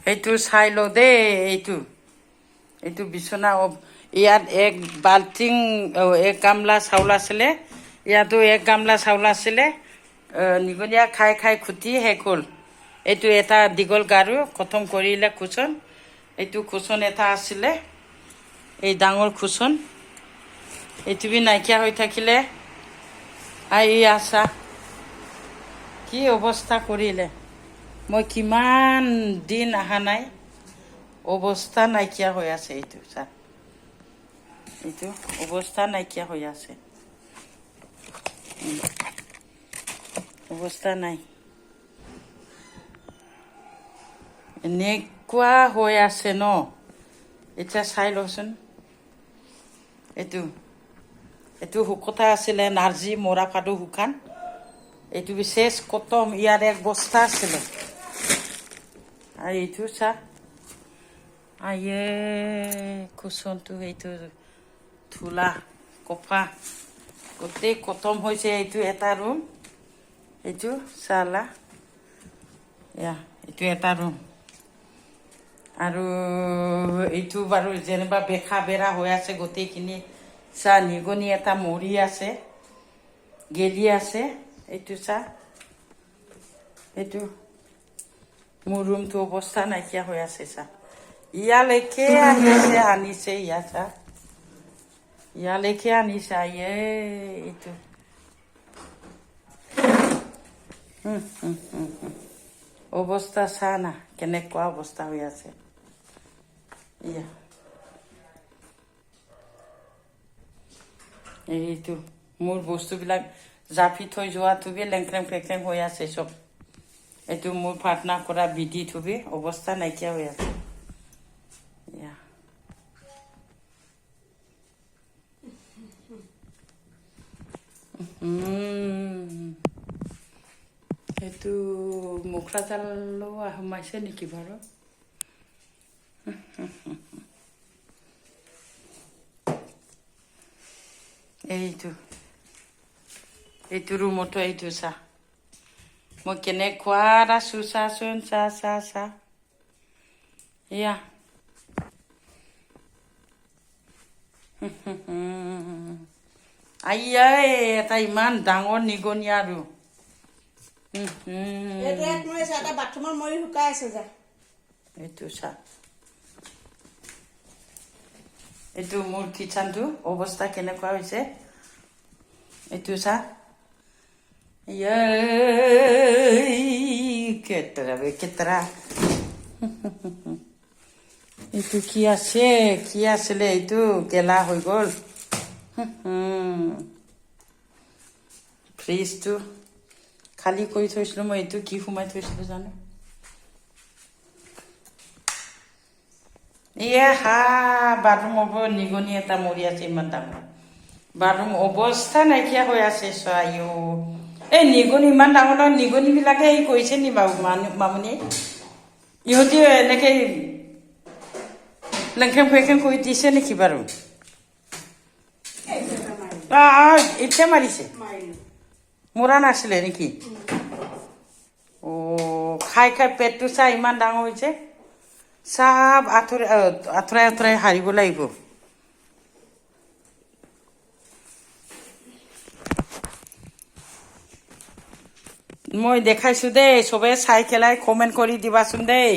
এইটো চাই ল দেই এইটো বিচনা ইয়াত এক বাল্টিং এক গামলা চাউল আছিলে ইয়াতো এক গামলা চাউল আছিলে নিগনিয়া খাই খাই খুটি শেষ হ'ল এইটো এটা দীঘল গাৰু খতম কৰিলে কুচন এইটো কুচন এটা আছিলে এই ডাঙৰ কুচন এইটো বি নাইকিয়া হৈ থাকিলে এই আছা কি অৱস্থা কৰিলে মই কিমান দিন অহা নাই অৱস্থা নাইকিয়া হৈ আছে এইটো চা এইটো অৱস্থা নাইকিয়া হৈ আছে অৱস্থা নাই এনেকুৱা হৈ আছে ন এতিয়া চাই লচোন এইটো শুকতা আছিলে নাৰ্জী মৰা ফাটো শুকান এইটো বিশেষ কটম ইয়াৰ এক বস্তা আছিলে আৰু এইটো চা আয়ে কুচনটো এইটো ধূলা কফা গোটেই কটম হৈছে এইটো এটা ৰুম এইটো চালা এইটো এটা ৰুম আৰু এইটো বাৰু যেনিবা বেখা বেৰা হৈ আছে গোটেইখিনি চা নিগনি এটা মৰি আছে গেলি আছে এইটো চা এইটো মোৰ ৰুমটো অৱস্থা নাইকিয়া হৈ আছে চা ইয়ালৈকে আনিছে ইয়া চা ইয়ালৈকে আনিছে এইটো অৱস্থা চা না কেনেকুৱা অৱস্থা হৈ আছে ইয়া এইটো মোৰ বস্তুবিলাক জাপি থৈ যোৱাটো বি লেংক্ৰেং ফেংক্ৰেং হৈ আছে চব এইটো মোৰ প্ৰাৰ্থনা কৰা বিধি থবি অৱস্থা নাইকিয়া হৈ আছে এইটো মুখৰা জালো সোমাইছে নেকি বাৰু এইটো ৰুমতো এইটো চা মই কেনেকুৱা আছো চাচোন চা এয়া এটা ইমান ডাঙৰ নিগনি আৰু এইটো চা এইটো মোৰ কিচেনটো অৱস্থা কেনেকুৱা হৈছে এইটো চা কেতৰা এইটো কি আছিলে এইটো গেলা হৈ গ'ল ফ্ৰিজটো খালী কৰি থৈছিলোঁ মই এইটো কি সোমাই থৈছিলোঁ জানো বাথৰুম হ'ব নিগনি এটা মৰি আছে ইমান ডাঙৰ বাথৰুম অৱস্থা নাইকিয়া হৈ আছে চোৱা এই নিগনি ইমান ডাঙৰ ডাঙৰ নিগনিবিলাকে এই কৰিছে নি বাৰু মামনি ইহঁতি এনেকৈ লেংখেং ফেংখেং কৰি দিছে নেকি বাৰু এতিয়া মাৰিছে মৰা নাছিলে নেকি খাই খাই পেটটো চা ইমান ডাঙৰ হৈছে চব আঁতৰাই হাৰিব লাগিব মই দেখাইছো দেই চবে চাই খেলাই কমেণ্ট কৰি দিবাচোন দেই